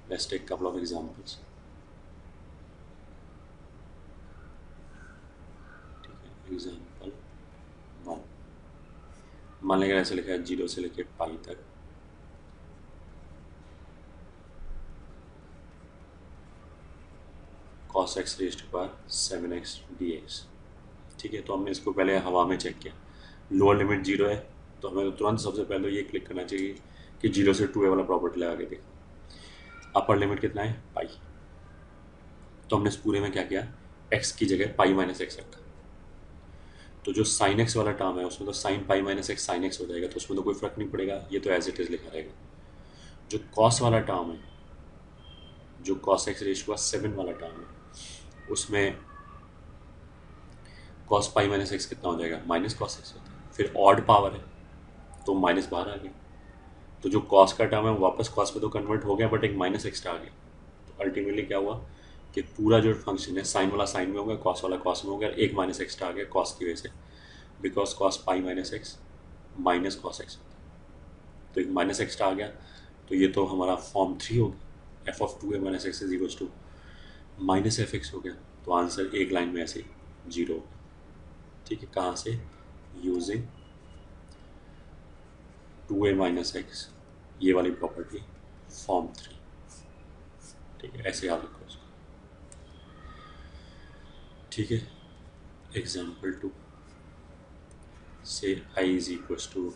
Let's take couple of examples. ठीक है, example 1। मान लेंगे ऐसे लिखा है 0 से लेके पाई तक cos x raise to power 7x dx। ठीक है, तो हमने इसको पहले हवा में चेक किया, लोअर लिमिट 0 है, तो हमें तो तुरंत सबसे पहले ये क्लिक करना चाहिए कि 0 से 2a वाला प्रॉपर्टी लगा के देखो। अपर लिमिट कितना है, पाई। तो हमने इस पूरे में क्या किया, x की जगह पाई माइनस एक्स रखा। तो जो साइन एक्स वाला टर्म है उसमें तो sign pi minus X sine x हो जाएगा, तो उसमें तो कोई फर्क नहीं पड़ेगा, ये तो एज इट इज़ लिखा रहेगा। जो कॉस वाला टर्म है, जो कॉस एक्स रेज हुआ 7 वाला टर्म है, उसमें कॉस पाई माइनस एक्स कितना हो जाएगा, माइनस कॉस एक्स होता है। फिर ऑड पावर है तो माइनस बाहर आ गया, तो जो कॉस का टर्म है वो वापस कॉस में तो कन्वर्ट हो गया, बट एक माइनस एक्स्ट्रा आ गया। तो अल्टीमेटली क्या हुआ कि पूरा जो फंक्शन है साइन वाला साइन में हो गया, कॉस वाला कॉस में हो गया, एक माइनस एक्स्ट्रा आ गया कॉस की वजह से, because cos pi minus x minus cos x होता है, तो एक माइनस एक्स्ट्रा आ गया। तो ये तो हमारा फॉर्म 3 हो गया, f of 2a minus x is equals to minus f x हो गया। तो आंसर एक लाइन में ऐसे 0 हो गया। ठीक है, कहाँ से, यूजिंग 2a माइनस एक्स, ये वाली प्रॉपर्टी, फॉर्म 3। ठीक है, ऐसे याद रखो उसको। ठीक है, एग्जाम्पल 2 से आई इज इक्वल्स टू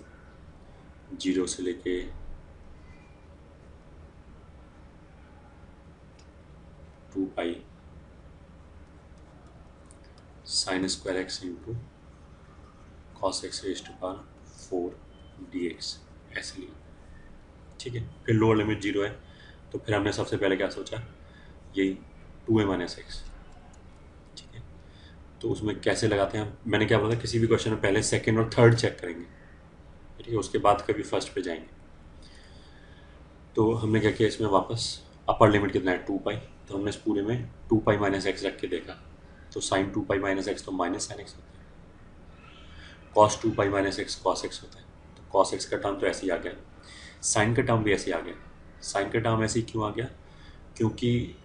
0 से लेके 2 pi sine square x into cos x raise to power 4 d x, ऐसे लिया। ठीक है, फिर लोअर लिमिट 0 है, तो फिर हमने सबसे पहले क्या सोचा, यही 2a माइनस एक्स। ठीक है, तो उसमें कैसे लगाते हैं, मैंने क्या बोला था, किसी भी क्वेश्चन में पहले सेकंड और थर्ड चेक करेंगे। ठीक है, उसके बाद कभी फर्स्ट पे जाएंगे। तो हमने क्या किया, इसमें वापस अपर लिमिट कितना है 2 पाई, तो हमने इस पूरे में 2 पाई माइनस एक्स रख के देखा, तो साइन 2 पाई माइनस एक्स तो माइनस साइन एक्स होता है, कॉस 2 पाई माइनस एक्स कॉस एक्स होता है, तो कॉस एक्स का टर्म तो ऐसे ही आ गया, साइन का टर्म भी ऐसे ही आ गया। साइन का टर्म ऐसे ही क्यों आ गया, क्योंकि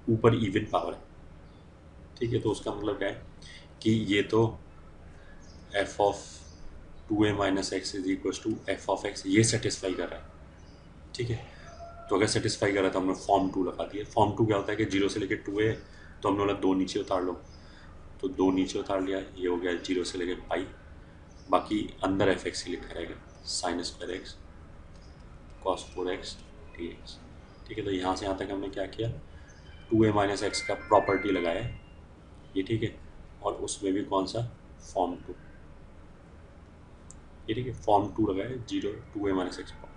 ऊपर इवन पावर है। ठीक है, तो उसका मतलब क्या है कि ये तो f of 2a minus x is equal to f of x, ये सेटिस्फाई कर रहा है। ठीक है, तो अगर सेटिस्फाई कर रहा है तो हमने फॉर्म 2 लगा दिया। फॉर्म 2 क्या होता है कि 0 से लेकर 2a, तो हमने बोला 2 नीचे उतार लो, तो 2 नीचे उतार लिया, ये हो गया 0 से लेकर पाई, बाकी अंदर एफ एक्स ही लिखा रहेगा, sign square x cos 4x D x. ठीक है, तो यहाँ से यहाँ तक हमने क्या किया, 2a माइनस एक्स का प्रॉपर्टी लगाया ये। ठीक है, और उसमें भी कौन सा, फॉर्म 2, ये ठीक है, फॉर्म 2 लगाया 0 2a माइनस एक्स प्रॉपर्टी।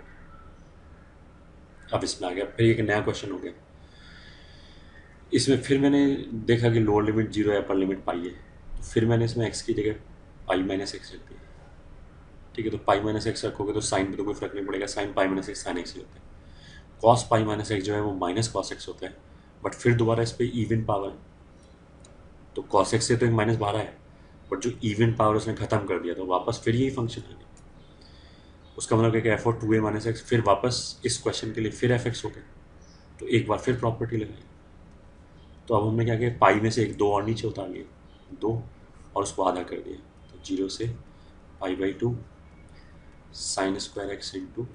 अब इसमें आ गया, फिर एक नया क्वेश्चन हो गया, इसमें फिर मैंने देखा कि लोअर लिमिट 0 है, अपर लिमिट पाई है, तो फिर मैंने इसमें x की जगह पाई माइनस एक्स रख दिया। ठीक है, तो पाई माइनस एक्स रखोगे तो साइन पे तो कोई फर्क नहीं पड़ेगा, sine pi minus X sine X ही होता है। कॉस पाई माइनस एक्स जो है वो माइनस कॉस एक्स होता है, बट फिर दोबारा इस पर इवन पावर है, तो कॉस एक्स से तो एक माइनस बाहर है, बट जो इवन पावर उसने खत्म कर दिया, तो वापस फिर यही फंक्शन आ गया। उसका मतलब है कि एफ और 2a माइनस एक्स, फिर वापस इस क्वेश्चन के लिए फिर एफ एक्स हो गया, तो एक बार फिर प्रॉपर्टी लगाई। तो अब हमने क्या किया, पाई में से एक 2 और नीचे उतार लिया, 2, और उसको आधा कर दिया, तो 0 से pi by 2 sine square x into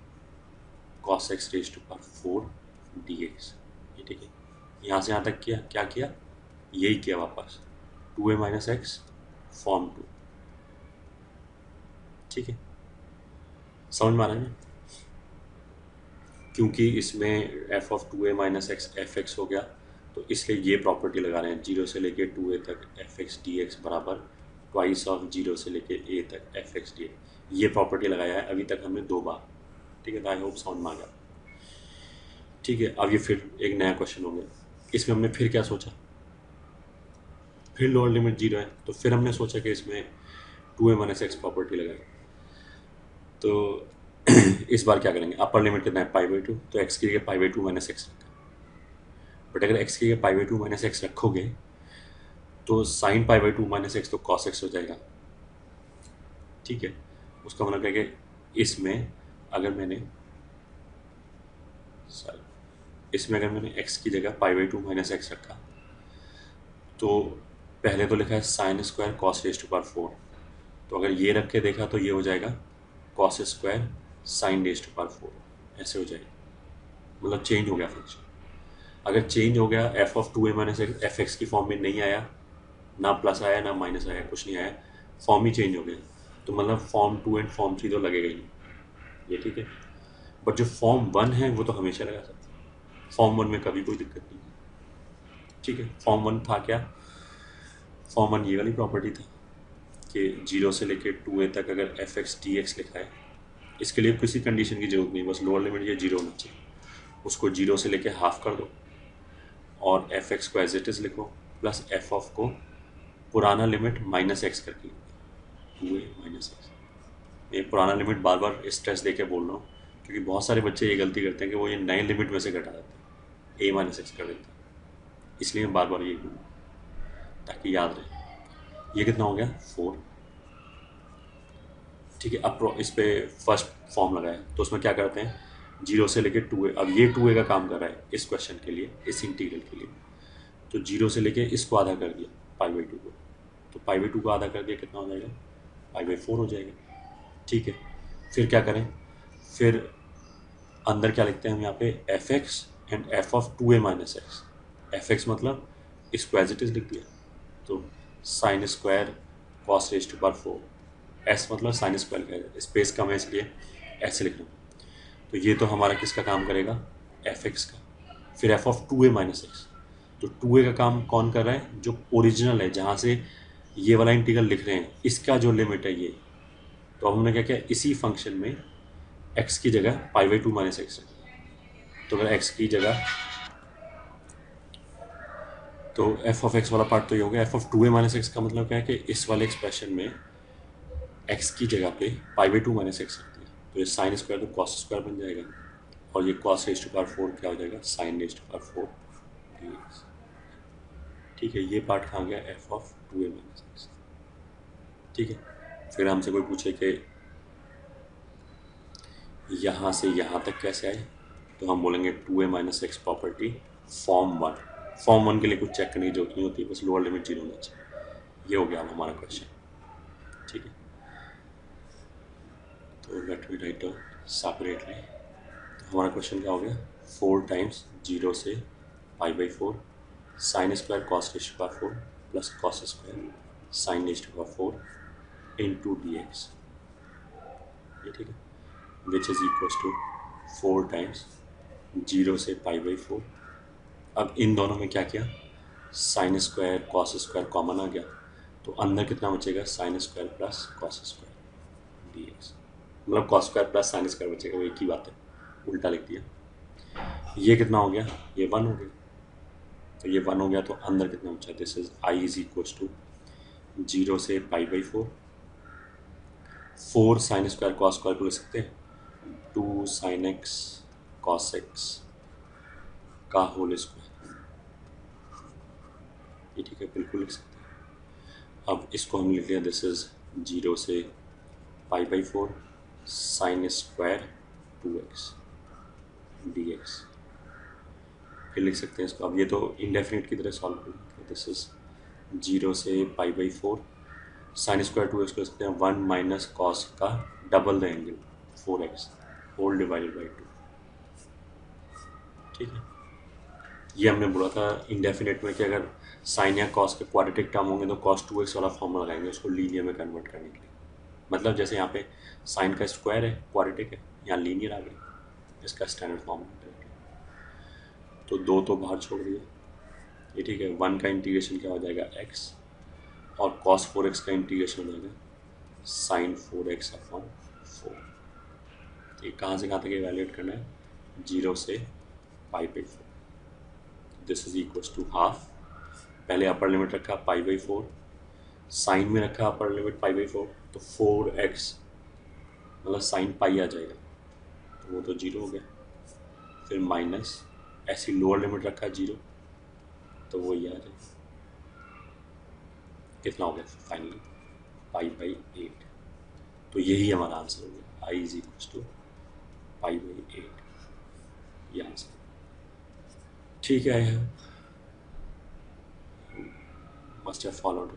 cos x raise to power 4 d x. ये ठीक है, यहाँ से यहाँ तक किया, क्या किया, यही किया वापस 2a माइनस एक्स फॉर्म 2। ठीक है, समझ में आ रहा है ना, क्योंकि इसमें F of 2a minus x f x हो गया, तो इसलिए ये प्रॉपर्टी लगा रहे हैं, 0 से लेके 2a तक एफ एक्स डी एक्स बराबर ट्वाइस ऑफ 0 से लेके a तक एफ एक्स डी एक्स, ये प्रॉपर्टी लगाया है अभी तक हमने 2 बार। ठीक है, तो आई होप समझ में आ गया। ठीक है, अब ये फिर एक नया क्वेश्चन हो गया, इसमें हमने फिर क्या सोचा, फिर लोअर लिमिट 0 है, तो फिर हमने सोचा कि इसमें 2a माइनस एक्स प्रॉपर्टी लगाए। तो इस बार क्या करेंगे, अपर लिमिट कितना है पाई बाई 2, तो एक्स की जगह पाई बाई 2 माइनस एक्स रखा, बट अगर एक्स की जगह पाई बाई 2 माइनस एक्स रखोगे तो sine pi by 2 minus x तो कॉस एक्स हो जाएगा। ठीक है, उसका मतलब है कि इसमें अगर मैंने, सॉरी, इसमें अगर मैंने x की जगह pi by two minus x रखा तो पहले तो लिखा है sine square cos raise to power four, तो अगर ये रख के देखा तो ये हो जाएगा cos square sine raise to power four, ऐसे हो जाएगा, मतलब चेंज हो गया फंक्शन। अगर चेंज हो गया f of two a minus f x की फॉर्म में नहीं आया, ना प्लस आया ना माइनस आया, कुछ नहीं आया, फॉर्म ही चेंज हो गया, तो मतलब form two and form three तो लगेगा ही नहीं, ये ठीक है। बट जो फॉर्म वन है वो तो हमेशा लगा सकते हैं, फॉर्म वन में कभी कोई दिक्कत नहीं है, ठीक है। फॉर्म वन था क्या, फॉर्म वन ये वाली प्रॉपर्टी था कि जीरो से लेके टू ए तक अगर एफ एक्स डी एक्स लिखा है, इसके लिए किसी कंडीशन की जरूरत नहीं, बस लोअर लिमिट ये जीरो होना चाहिए, उसको जीरो से लेके हाफ कर दो और एफ एक्स को एज इट इज़ लिखो, प्लस एफ ऑफ को पुराना लिमिट माइनस एक्स करके लिखो, टू ए माइनस एक्स। ये पुराना लिमिट बार बार स्ट्रेस दे के बोल रहा हूँ क्योंकि बहुत सारे बच्चे ये गलती करते हैं कि वो ये नए लिमिट में से घटा देते हैं, ए माइनस एक्स कर देते हैं, इसलिए मैं बार बार ये बोलूँ ताकि याद रहे। ये कितना हो गया, फोर, ठीक है। अब इस पर फर्स्ट फॉर्म लगाया तो उसमें क्या करते हैं, जीरो से लेके टू ए, अब ये टू ए का काम कर रहा है इस क्वेश्चन के लिए, इस इंटीग्रल के लिए, तो जीरो से लेके इसको आधा कर दिया पाई बाई टू को, तो पाई बाई टू को आधा कर दिया कितना हो जाएगा, पाई बाई फोर हो जाएगा, ठीक है। फिर क्या करें, फिर अंदर क्या लिखते हैं हम यहाँ पे, f x and f of two a minus x, f x मतलब इसको एज इट इज लिख दिया, तो sine square cos raise to power four, एस मतलब साइन स्क्वायर का स्पेस कम है इसलिए ऐसे लिख रहा हूँ, तो ये तो हमारा किसका काम करेगा, एफ एक्स का। फिर f of two a minus x, तो टू ए का काम कौन कर रहा है, जो ओरिजिनल है जहाँ से ये वाला इंटीग्रल लिख रहे हैं इसका जो लिमिट है ये, तो अब हमने क्या किया, इसी फंक्शन में एक्स की जगह pi by two minus x, तो अगर एक्स की जगह, तो एफ ऑफ एक्स वाला पार्ट तो ये हो गया, f of two a minus x का मतलब क्या है कि इस वाले एक्सप्रेशन में एक्स की जगह पे pi by two minus x रखते हैं, तो ये साइन स्क्वायर तो कॉस स्क्वायर बन जाएगा, और ये cos raise to power four क्या हो जाएगा, sine raise to power four dx, ठीक है। ये पार्ट कहाँ गया, f of two a minus x, ठीक है। फिर हमसे कोई पूछे कि यहाँ से यहाँ तक कैसे आए, तो हम बोलेंगे two a minus x property form one, form one के लिए कुछ चेक करने की जरूरत नहीं होती, बस लोअर लिमिट जीरो होना चाहिए। ये हो गया अब हमारा क्वेश्चन, ठीक है। तो let me write down separately, तो हमारा क्वेश्चन क्या हो गया, फोर टाइम्स जीरो से pi by four sine square cos raise to power four plus cos square sine raise to power four into d x, ये ठीक है, which is equal to four times zero से pi by four. अब इन दोनों में क्या किया, sine square cos square common आ गया, तो अंदर कितना बचेगा, sine square plus cos square D X, मतलब cos square plus sine square बचेगा, वो एक ही बात है, उल्टा लिख दिया। ये कितना हो गया, ये वन हो गया, तो ये वन हो गया, तो अंदर कितना बचा, this is I is equal to zero से pi by four, four sine square cos square को लिख सकते हैं, two sine X cos X का होल स्क्वायर, ये ठीक है, बिल्कुल लिख सकते हैं। अब इसको हम लिख लिया, दिस इज जीरो से pi by four sine square two x d x, फिर लिख सकते हैं इसको, अब ये तो इंडेफिनिट की तरह सॉल्व कर लेते हैं, दिस इज जीरो से pi by four sine square two x कर सकते हैं, वन माइनस कॉस का double the angle four x whole divided by two, ठीक है। ये हमने बोला था इंडेफिनिट में कि अगर साइन या कॉस के क्वाड्रेटिक टर्म होंगे तो कॉस टू एक्स वाला फॉर्मूला लगाएंगे उसको लीनियर में कन्वर्ट करने के लिए, मतलब जैसे यहाँ पे साइन का स्क्वायर है क्वाड्रेटिक है, यहाँ लीनियर आ गया, इसका स्टैंडर्ड फॉर्म, तो दो तो बाहर छोड़ दिए, ये ठीक है। वन का इंटीग्रेशन क्या हो जाएगा, एक्स, और कॉस फोर एक्स का इंटीग्रेशन हो जाएगा sine four x upon four, ये कहाँ से कहाँ तक इवैल्यूएट करना है, जीरो से pi by four, this is equal to half, पहले अपर लिमिट रखा पाई बाई फोर, साइन में रखा upper limit pi by four, तो फोर एक्स मतलब साइन पाई आ जाएगा, तो वो तो जीरो हो गया, फिर माइनस ऐसी लोअर लिमिट रखा जीरो, तो वो ये आ जाएगा, कितना हो गया फाइनली पाई बाई एट, तो यही हमारा आंसर हो गया, I is equal to pi by eight, ये आंसर। ठीक है, I have must have followed